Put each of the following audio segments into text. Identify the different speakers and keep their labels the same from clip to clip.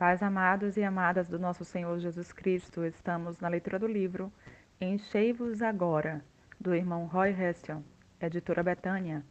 Speaker 1: Pais amados e amadas do nosso Senhor Jesus Cristo, estamos na leitura do livro Enchei-vos Agora, do irmão Roy Heston, editora Betânia.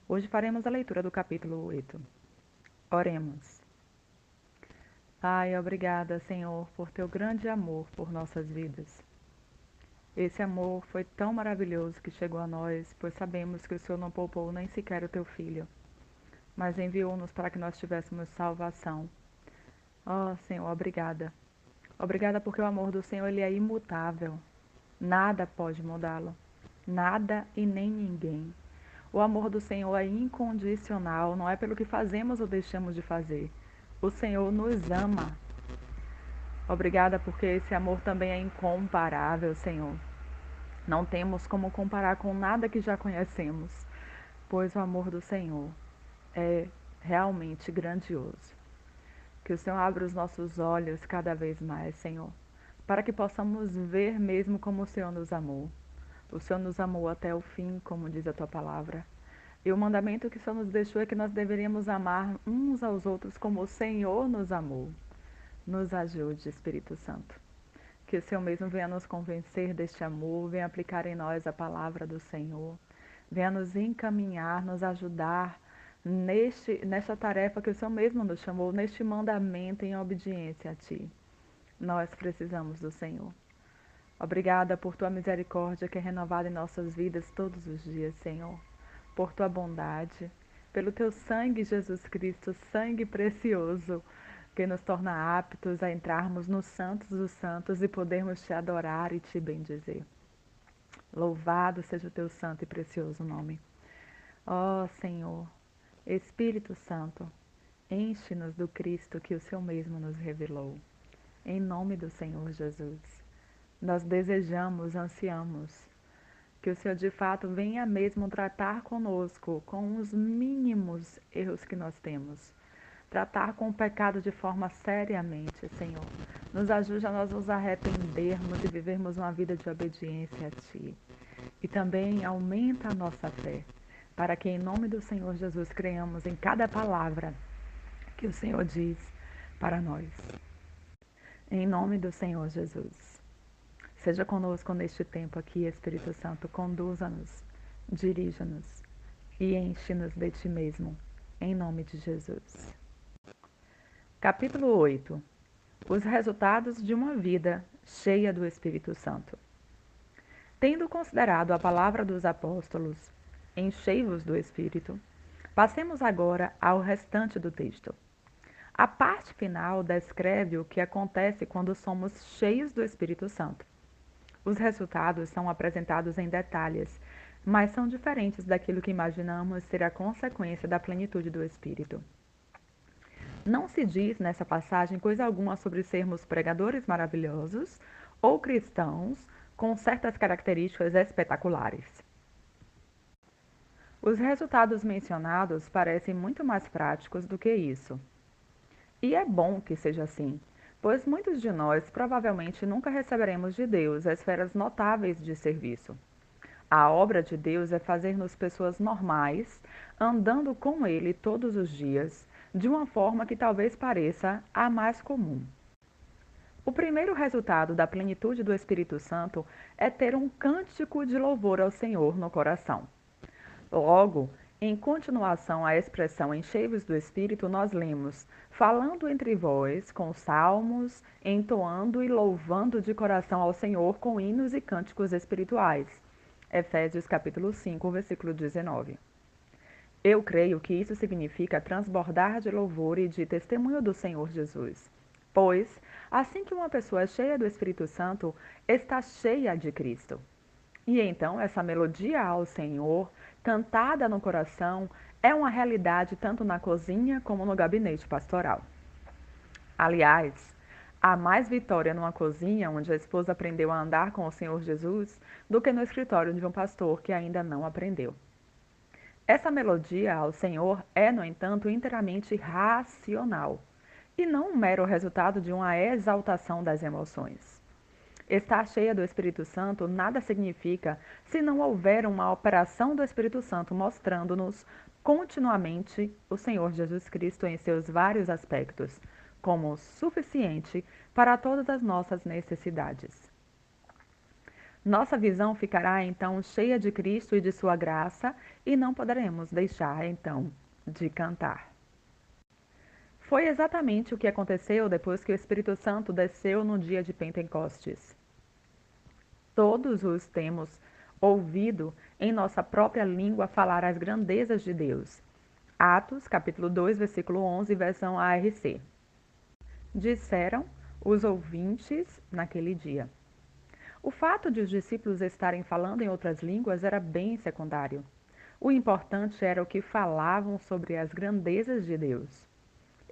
Speaker 1: Hoje faremos a leitura do capítulo 8. Oremos. Pai, obrigada, Senhor, por teu grande amor por nossas vidas. Esse amor foi tão maravilhoso que chegou a nós, pois sabemos que o Senhor não poupou nem sequer o teu Filho, mas enviou-nos para que nós tivéssemos salvação. Ó, Senhor, obrigada. Obrigada porque o amor do Senhor ele é imutável. Nada pode mudá-lo. Nada e nem ninguém. O amor do Senhor é incondicional, não é pelo que fazemos ou deixamos de fazer. O Senhor nos ama. Obrigada porque esse amor também é incomparável, Senhor. Não temos como comparar com nada que já conhecemos, pois o amor do Senhor é realmente grandioso. Que o Senhor abra os nossos olhos cada vez mais, Senhor, para que possamos ver mesmo como o Senhor nos amou. O Senhor nos amou até o fim, como diz a tua palavra. E o mandamento que o Senhor nos deixou é que nós deveríamos amar uns aos outros como o Senhor nos amou. Nos ajude, Espírito Santo. Que o Senhor mesmo venha nos convencer deste amor, venha aplicar em nós a palavra do Senhor, venha nos encaminhar, nos ajudar nesta tarefa que o Senhor mesmo nos chamou, neste mandamento em obediência a Ti. Nós precisamos do Senhor. Obrigada por Tua misericórdia que é renovada em nossas vidas todos os dias, Senhor. Por Tua bondade, pelo Teu sangue, Jesus Cristo, sangue precioso, que nos torna aptos a entrarmos nos santos dos santos e podermos Te adorar e Te bendizer. Louvado seja o Teu santo e precioso nome. Ó Senhor, Espírito Santo, enche-nos do Cristo que o Senhor mesmo nos revelou. Em nome do Senhor Jesus, nós desejamos, ansiamos que o Senhor de fato venha mesmo tratar conosco com os mínimos erros que nós temos. Tratar com o pecado de forma seriamente, Senhor. Nos ajude a nós nos arrependermos e vivermos uma vida de obediência a Ti. E também aumenta a nossa fé, para que em nome do Senhor Jesus creiamos em cada palavra que o Senhor diz para nós. Em nome do Senhor Jesus. Seja conosco neste tempo aqui, Espírito Santo, conduza-nos, dirija-nos e enche-nos de Ti mesmo, em nome de Jesus. Capítulo 8. Os resultados de uma vida cheia do Espírito Santo. Tendo considerado a palavra dos apóstolos, enchei-vos do Espírito, passemos agora ao restante do texto. A parte final descreve o que acontece quando somos cheios do Espírito Santo. Os resultados são apresentados em detalhes, mas são diferentes daquilo que imaginamos ser a consequência da plenitude do Espírito. Não se diz nessa passagem coisa alguma sobre sermos pregadores maravilhosos ou cristãos com certas características espetaculares. Os resultados mencionados parecem muito mais práticos do que isso. E é bom que seja assim, pois muitos de nós provavelmente nunca receberemos de Deus esferas notáveis de serviço. A obra de Deus é fazer-nos pessoas normais, andando com Ele todos os dias, de uma forma que talvez pareça a mais comum. O primeiro resultado da plenitude do Espírito Santo é ter um cântico de louvor ao Senhor no coração. Logo, em continuação à expressão enchei-vos do Espírito, nós lemos, falando entre vós, com salmos, entoando e louvando de coração ao Senhor com hinos e cânticos espirituais. Efésios capítulo 5, versículo 19. Eu creio que isso significa transbordar de louvor e de testemunho do Senhor Jesus. Pois, assim que uma pessoa é cheia do Espírito Santo, está cheia de Cristo. E então, essa melodia ao Senhor, cantada no coração, é uma realidade tanto na cozinha como no gabinete pastoral. Aliás, há mais vitória numa cozinha onde a esposa aprendeu a andar com o Senhor Jesus do que no escritório de um pastor que ainda não aprendeu. Essa melodia ao Senhor é, no entanto, inteiramente racional e não um mero resultado de uma exaltação das emoções. Estar cheia do Espírito Santo nada significa se não houver uma operação do Espírito Santo mostrando-nos continuamente o Senhor Jesus Cristo em seus vários aspectos, como suficiente para todas as nossas necessidades. Nossa visão ficará então cheia de Cristo e de sua graça e não poderemos deixar então de cantar. Foi exatamente o que aconteceu depois que o Espírito Santo desceu no dia de Pentecostes. Todos os temos ouvido em nossa própria língua falar as grandezas de Deus. Atos, capítulo 2, versículo 11, versão ARC. Disseram os ouvintes naquele dia. O fato de os discípulos estarem falando em outras línguas era bem secundário. O importante era o que falavam sobre as grandezas de Deus.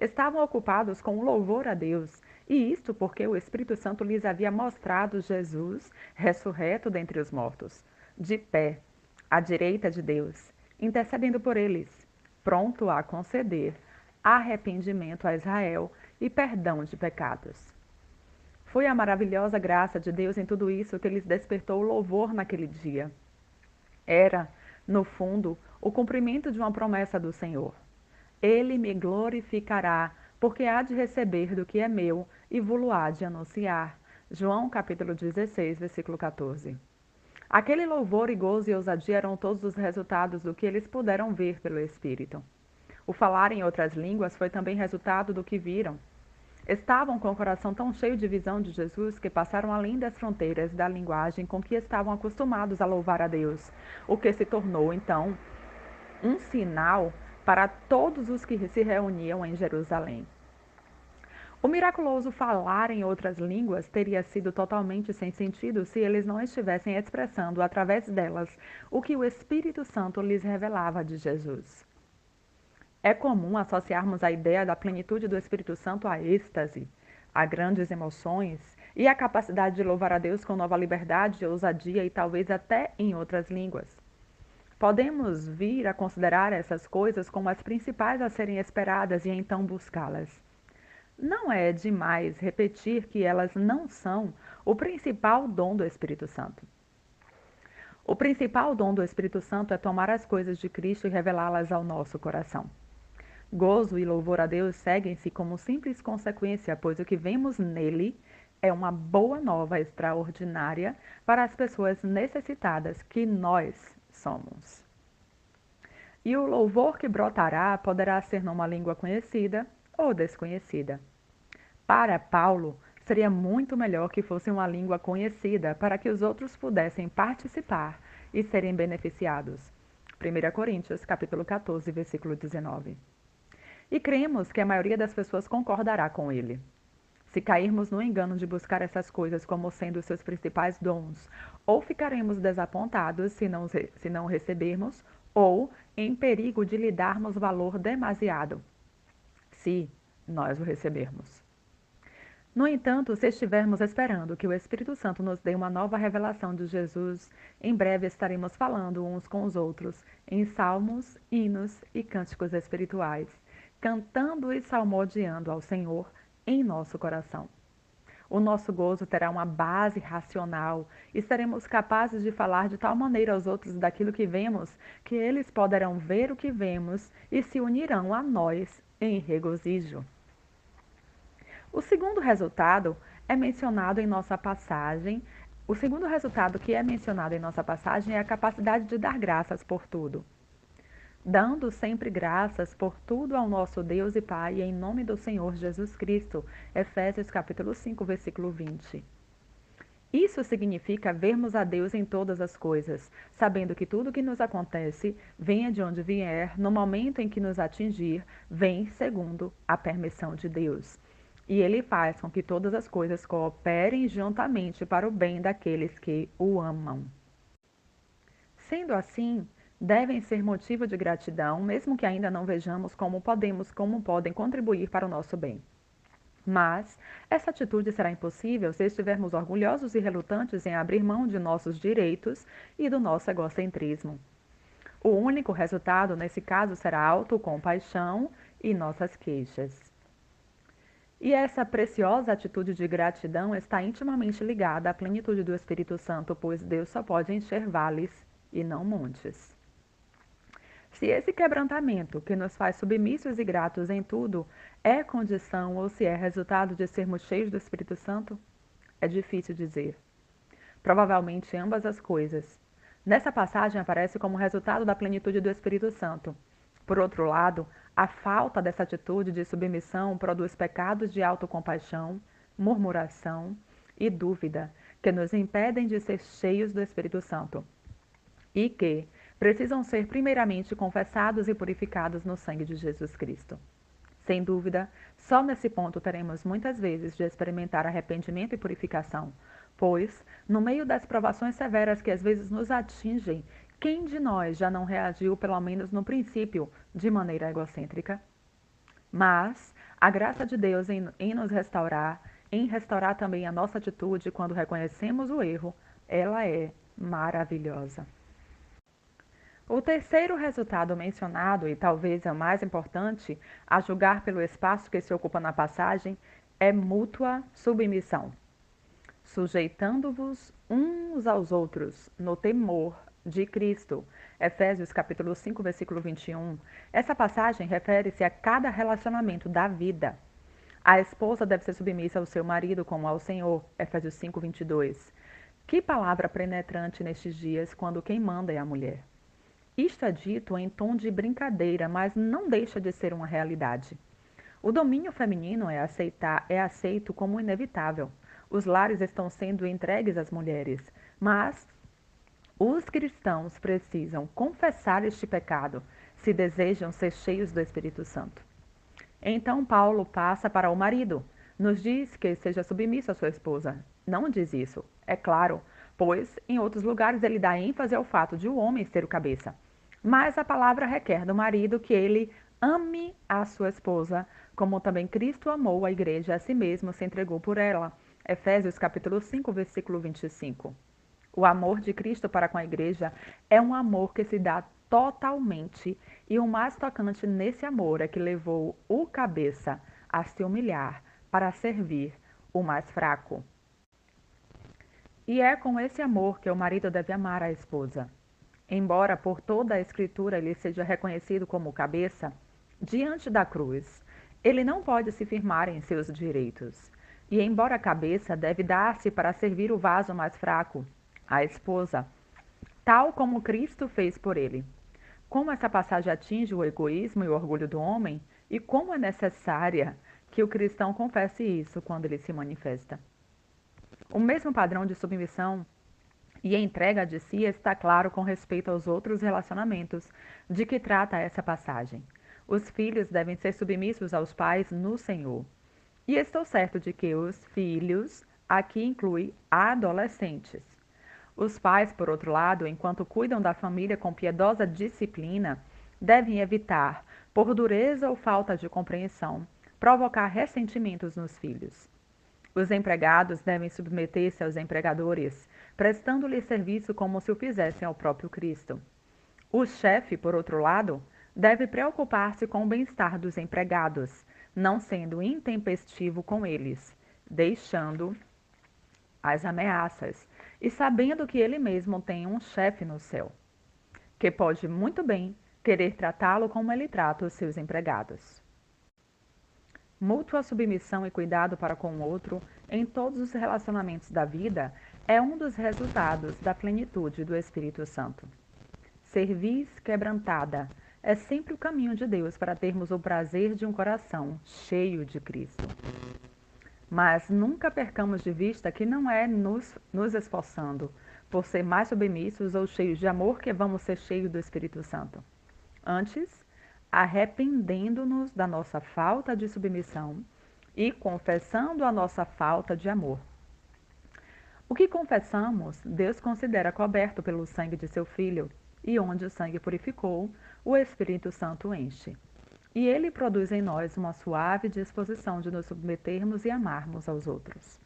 Speaker 1: Estavam ocupados com o louvor a Deus, e isto porque o Espírito Santo lhes havia mostrado Jesus ressurreto dentre os mortos, de pé, à direita de Deus, intercedendo por eles, pronto a conceder arrependimento a Israel e perdão de pecados. Foi a maravilhosa graça de Deus em tudo isso que lhes despertou o louvor naquele dia. Era, no fundo, o cumprimento de uma promessa do Senhor. Ele me glorificará, porque há de receber do que é meu e vo-lo há de anunciar. João capítulo 16, versículo 14. Aquele louvor e gozo e ousadia eram todos os resultados do que eles puderam ver pelo Espírito. O falar em outras línguas foi também resultado do que viram. Estavam com o coração tão cheio de visão de Jesus que passaram além das fronteiras da linguagem com que estavam acostumados a louvar a Deus, o que se tornou, então, um sinal para todos os que se reuniam em Jerusalém. O miraculoso falar em outras línguas teria sido totalmente sem sentido se eles não estivessem expressando através delas o que o Espírito Santo lhes revelava de Jesus. É comum associarmos a ideia da plenitude do Espírito Santo à êxtase, a grandes emoções e à capacidade de louvar a Deus com nova liberdade, ousadia e talvez até em outras línguas. Podemos vir a considerar essas coisas como as principais a serem esperadas e então buscá-las. Não é demais repetir que elas não são o principal dom do Espírito Santo. O principal dom do Espírito Santo é tomar as coisas de Cristo e revelá-las ao nosso coração. Gozo e louvor a Deus seguem-se como simples consequência, pois o que vemos nele é uma boa nova extraordinária para as pessoas necessitadas que nós somos. E o louvor que brotará poderá ser numa língua conhecida ou desconhecida. Para Paulo, seria muito melhor que fosse uma língua conhecida para que os outros pudessem participar e serem beneficiados. 1 Coríntios, capítulo 14, versículo 19. E cremos que a maioria das pessoas concordará com ele. Se cairmos no engano de buscar essas coisas como sendo seus principais dons, ou ficaremos desapontados se não recebermos, ou em perigo de lhe darmos valor demasiado, se nós o recebermos. No entanto, se estivermos esperando que o Espírito Santo nos dê uma nova revelação de Jesus, em breve estaremos falando uns com os outros em salmos, hinos e cânticos espirituais, cantando e salmodiando ao Senhor em nosso coração. O nosso gozo terá uma base racional e seremos capazes de falar de tal maneira aos outros daquilo que vemos que eles poderão ver o que vemos e se unirão a nós em regozijo. O segundo resultado é mencionado em nossa passagem. O segundo resultado que é mencionado em nossa passagem é a capacidade de dar graças por tudo. Dando sempre graças por tudo ao nosso Deus e Pai, em nome do Senhor Jesus Cristo. Efésios capítulo 5, versículo 20. Isso significa vermos a Deus em todas as coisas, sabendo que tudo que nos acontece, venha de onde vier, no momento em que nos atingir, vem segundo a permissão de Deus. E Ele faz com que todas as coisas cooperem juntamente para o bem daqueles que o amam. Sendo assim, devem ser motivo de gratidão, mesmo que ainda não vejamos como podem contribuir para o nosso bem. Mas essa atitude será impossível se estivermos orgulhosos e relutantes em abrir mão de nossos direitos e do nosso egocentrismo. O único resultado nesse caso será autocompaixão e nossas queixas. E essa preciosa atitude de gratidão está intimamente ligada à plenitude do Espírito Santo, pois Deus só pode encher vales e não montes. Se esse quebrantamento, que nos faz submissos e gratos em tudo, é condição ou se é resultado de sermos cheios do Espírito Santo, é difícil dizer. Provavelmente ambas as coisas. Nessa passagem aparece como resultado da plenitude do Espírito Santo. Por outro lado, a falta dessa atitude de submissão produz pecados de autocompaixão, murmuração e dúvida, que nos impedem de ser cheios do Espírito Santo e que precisam ser primeiramente confessados e purificados no sangue de Jesus Cristo. Sem dúvida, só nesse ponto teremos muitas vezes de experimentar arrependimento e purificação, pois, no meio das provações severas que às vezes nos atingem, quem de nós já não reagiu, pelo menos no princípio, de maneira egocêntrica? Mas a graça de Deus em nos restaurar, em restaurar também a nossa atitude quando reconhecemos o erro, ela é maravilhosa. O terceiro resultado mencionado, e talvez é o mais importante, a julgar pelo espaço que se ocupa na passagem, é mútua submissão. Sujeitando-vos uns aos outros no temor de Cristo. Efésios capítulo 5, versículo 21. Essa passagem refere-se a cada relacionamento da vida. A esposa deve ser submissa ao seu marido como ao Senhor. Efésios 5, 22. Que palavra penetrante nestes dias, quando quem manda é a mulher. Isto é dito em tom de brincadeira, mas não deixa de ser uma realidade. O domínio feminino é aceito como inevitável. Os lares estão sendo entregues às mulheres, mas os cristãos precisam confessar este pecado se desejam ser cheios do Espírito Santo. Então Paulo passa para o marido. Nos diz que seja submisso à sua esposa. Não diz isso, é claro, pois em outros lugares ele dá ênfase ao fato de o homem ser o cabeça. Mas a palavra requer do marido que ele ame a sua esposa, como também Cristo amou a igreja a si mesmo, se entregou por ela. Efésios capítulo 5, versículo 25. O amor de Cristo para com a igreja é um amor que se dá totalmente, e o mais tocante nesse amor é que levou o cabeça a se humilhar para servir o mais fraco. E é com esse amor que o marido deve amar a esposa. Embora por toda a Escritura ele seja reconhecido como cabeça, diante da cruz, ele não pode se firmar em seus direitos. E embora a cabeça deve dar-se para servir o vaso mais fraco, a esposa, tal como Cristo fez por ele. Como essa passagem atinge o egoísmo e o orgulho do homem, e como é necessária que o cristão confesse isso quando ele se manifesta. O mesmo padrão de submissão e entrega de si está claro com respeito aos outros relacionamentos de que trata essa passagem. Os filhos devem ser submissos aos pais no Senhor. E estou certo de que os filhos aqui inclui adolescentes. Os pais, por outro lado, enquanto cuidam da família com piedosa disciplina, devem evitar, por dureza ou falta de compreensão, provocar ressentimentos nos filhos. Os empregados devem submeter-se aos empregadores, prestando-lhes serviço como se o fizessem ao próprio Cristo. O chefe, por outro lado, deve preocupar-se com o bem-estar dos empregados, não sendo intempestivo com eles, deixando as ameaças e sabendo que ele mesmo tem um chefe no céu, que pode muito bem querer tratá-lo como ele trata os seus empregados. Mútua submissão e cuidado para com o outro em todos os relacionamentos da vida é um dos resultados da plenitude do Espírito Santo. Cerviz quebrantada é sempre o caminho de Deus para termos o prazer de um coração cheio de Cristo. Mas nunca percamos de vista que não é nos esforçando por ser mais submissos ou cheios de amor que vamos ser cheios do Espírito Santo. Antes, arrependendo-nos da nossa falta de submissão e confessando a nossa falta de amor. O que confessamos, Deus considera coberto pelo sangue de seu Filho, e onde o sangue purificou, o Espírito Santo enche. E ele produz em nós uma suave disposição de nos submetermos e amarmos aos outros.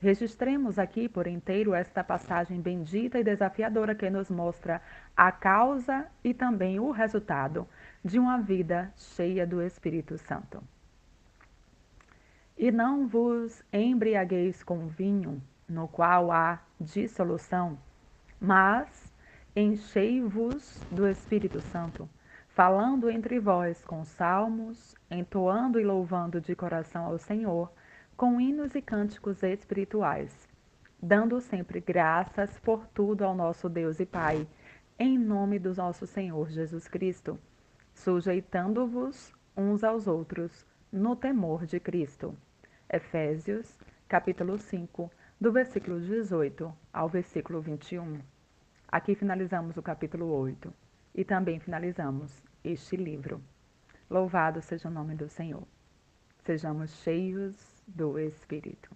Speaker 1: Registremos aqui por inteiro esta passagem bendita e desafiadora que nos mostra a causa e também o resultado de uma vida cheia do Espírito Santo. E não vos embriagueis com vinho, no qual há dissolução, mas enchei-vos do Espírito Santo, falando entre vós com salmos, entoando e louvando de coração ao Senhor, com hinos e cânticos espirituais, dando sempre graças por tudo ao nosso Deus e Pai, em nome do nosso Senhor Jesus Cristo, sujeitando-vos uns aos outros no temor de Cristo. Efésios, capítulo 5, do versículo 18 ao versículo 21. Aqui finalizamos o capítulo 8 e também finalizamos este livro. Louvado seja o nome do Senhor. Sejamos cheios do Espírito.